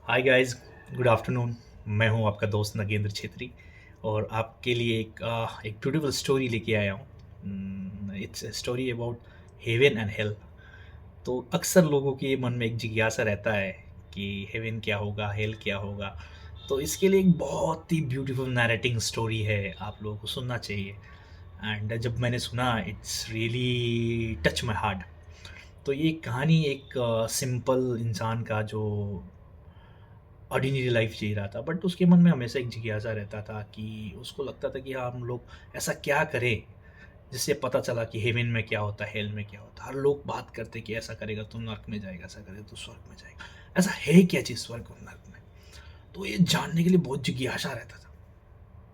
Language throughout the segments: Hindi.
Hi guys, good afternoon. मैं हूं आपका दोस्त नगेंद्र छेत्री और आपके लिए एक ब्यूटीफुल स्टोरी लेके आया हूं। It's a story about heaven and hell. तो अक्सर लोगों के मन में एक जिज्ञासा रहता है कि हेवन क्या होगा, हेल क्या होगा। तो इसके लिए एक बहुत ही ब्यूटीफुल नैरेटिंग स्टोरी है, आप लोगों को सुनना चाहिए। एंड जब मैंने सुना it's really touch my heart. तो ये कहानी एक सिंपल इंसान का जो ऑर्डिनरी लाइफ जी रहा था, बट उसके मन में हमेशा एक जिज्ञासा रहता था कि उसको लगता था कि हाँ, हम लोग ऐसा क्या करें जिससे पता चला कि हेवन में क्या होता है, हेल में क्या होता है। हर लोग बात करते कि ऐसा करेगा तो नर्क में जाएगा, ऐसा करेगा तो स्वर्ग में जाएगा। ऐसा है क्या चीज़ स्वर्ग और नर्क में? तो ये जानने के लिए बहुत जिज्ञासा रहता था।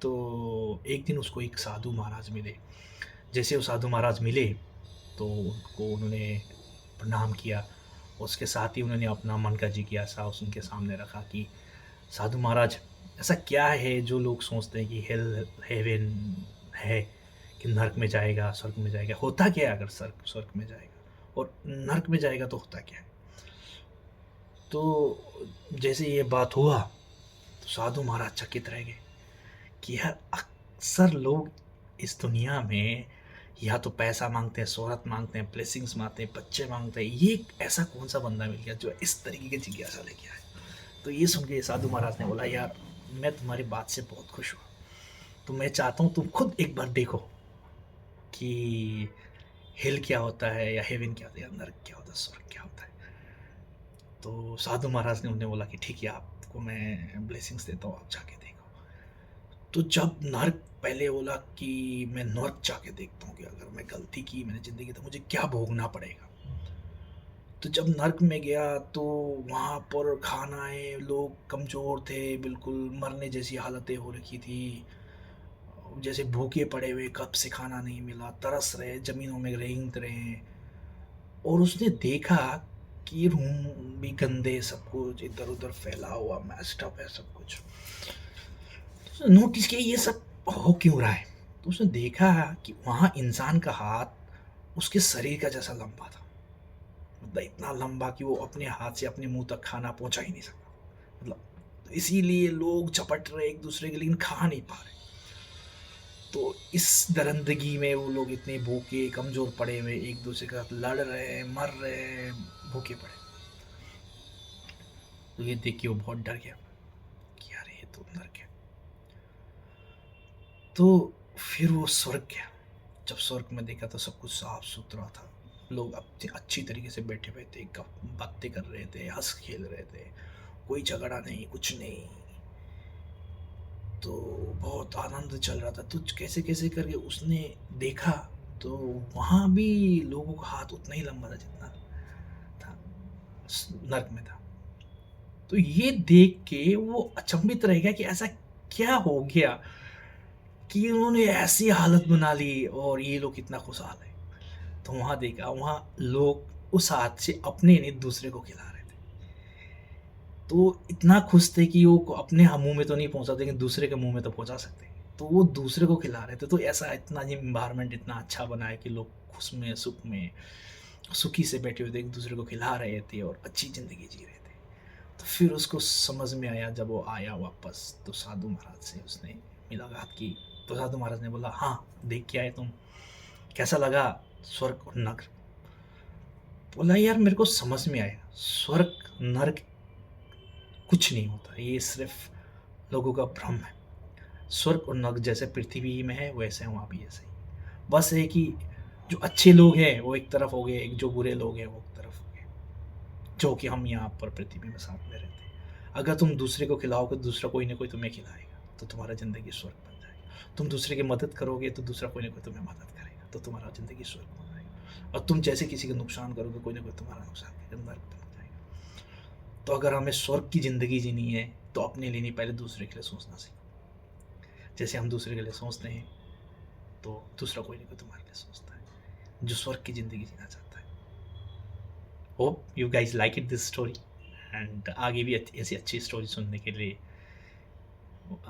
तो एक दिन उसको एक साधु महाराज मिले। जैसे वो साधु महाराज मिले तो उनको उन्होंने प्रणाम किया। उसके साथ ही उन्होंने अपना मन का जिज्ञासा उनके सामने रखा कि साधु महाराज, ऐसा क्या है जो लोग सोचते हैं कि हेल हेवन है, कि नर्क में जाएगा, स्वर्ग में जाएगा। होता क्या है अगर स्वर्ग स्वर्ग में जाएगा और नर्क में जाएगा तो होता क्या है? तो जैसे ये बात हुआ तो साधु महाराज चकित रह गए कि यार, अक्सर लोग इस दुनिया में या तो पैसा मांगते हैं, शोहरत मांगते हैं, ब्लेसिंग्स मांगते हैं, बच्चे मांगते हैं। ये एक ऐसा कौन सा बंदा मिल गया जो इस तरीके की जिज्ञासा लेके आए? तो ये सुन के साधु महाराज ने बोला, यार मैं तुम्हारी बात से बहुत खुश हुआ। तो मैं चाहता हूँ तुम खुद एक बार देखो कि हेल क्या होता है, या हेवन क्या होता है, या नर्क क्या होता है, स्वर्ग क्या होता है। तो साधु महाराज ने उन्हें बोला कि ठीक है, आपको मैं ब्लेसिंग्स देता हूँ, आप जाके देखो। तो जब नर्क, पहले बोला कि मैं नर्क जाके देखता हूँ कि अगर मैं गलती की मैंने ज़िंदगी तो मुझे क्या भोगना पड़ेगा। तो जब नर्क में गया तो वहाँ पर खानाएँ, लोग कमज़ोर थे, बिल्कुल मरने जैसी हालतें हो रखी थी। जैसे भूखे पड़े हुए, कब से खाना नहीं मिला, तरस रहे, ज़मीनों में रेंगते रहे। और उसने देखा कि रूम भी गंदे, सब कुछ इधर-उधर फैला हुआ, मेस्ड अप है सब कुछ। तो नोटिस किया ये सब हो क्यों रहा है? तो उसने देखा कि वहाँ इंसान का हाथ उसके शरीर का जैसा लंबा था। मतलब इतना लंबा कि वो अपने हाथ से अपने मुँह तक खाना पहुँचा ही नहीं सकता। मतलब तो इसीलिए लोग झपट रहे एक दूसरे के, लेकिन खा नहीं पा रहे। तो इस दरंदगी में वो लोग इतने भूखे कमज़ोर पड़े हुए एक दूसरे के साथ लड़ रहे हैं, मर रहे हैं, भूखे पड़े। तो ये देख के वो बहुत डर गया कि यार ये तो नर्क है। तो फिर वो स्वर्ग गया। जब स्वर्ग में देखा तो सब कुछ साफ सुथरा था। लोग अपने अच्छी तरीके से बैठे हुए थे, बातें कर रहे थे, हंस खेल रहे थे, कोई झगड़ा नहीं, कुछ नहीं। तो बहुत आनंद चल रहा था। तो कैसे कैसे करके उसने देखा तो वहाँ भी लोगों का हाथ उतना ही लंबा था जितना था नर्क में था। तो ये देख के वो अचंभित रह गया कि ऐसा क्या हो गया कि उन्होंने ऐसी हालत बना ली और ये लोग इतना खुशहाल है। तो वहाँ देखा, वहाँ लोग उस हाथ से अपने नहीं दूसरे को खिला रहे थे। तो इतना खुश थे कि वो अपने मुंह में तो नहीं पहुंचा, लेकिन दूसरे के मुंह में तो पहुंचा सकते हैं। तो वो दूसरे को खिला रहे थे। तो ऐसा इतना ये इन्वायरमेंट इतना अच्छा बना है कि लोग खुश में, सुख में, सुखी से बैठे हुए थे, एक दूसरे को खिला रहे थे और अच्छी ज़िंदगी जी रहे थे। तो फिर उसको समझ में आया, जब वो आया वापस तो साधु महाराज से उसने मुलाकात की। तो साधु महाराज ने बोला, हाँ देख के आए तुम, कैसा लगा स्वर्ग और नर्क? बोला, यार मेरे को समझ में आया, स्वर्ग नर्क कुछ नहीं होता, ये सिर्फ लोगों का भ्रम है। स्वर्ग और नर्क जैसे पृथ्वी में है वैसे वहाँ भी ऐसे ही। बस है कि जो अच्छे लोग हैं वो एक तरफ हो गए, एक जो बुरे लोग हैं वो एक तरफ हो गए, जो कि हम यहाँ पर पृथ्वी में साथ में रहते हैं। अगर तुम दूसरे को खिलाओगे तो दूसरा कोई ना कोई तुम्हें खिलाएगा, तो तुम्हारा ज़िंदगी स्वर्ग बन जाएगी। तुम दूसरे की मदद करोगे तो दूसरा कोई ना कोई तुम्हें मदद करेगा, तो तुम्हारा ज़िंदगी स्वर्ग बन जाएगा। और तुम जैसे किसी का नुकसान करोगे, कोई ना कोई तुम्हारा नुकसान करेगा, नर्क बन जाएगा। तो अगर हमें स्वर्ग की ज़िंदगी जीनी है तो अपने लिए नहीं, पहले दूसरे के लिए सोचना सीखो। जैसे हम दूसरे के लिए सोचते हैं तो दूसरा कोई ना कोई तुम्हारे लिए सोचता है जो स्वर्ग की ज़िंदगी जीना चाहता है। Hope you guys like it this story. And आगे भी ऐसी अच्छी स्टोरी सुनने के लिए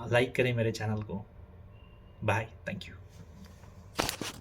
लाइक करें मेरे चैनल को। Bye, thank you.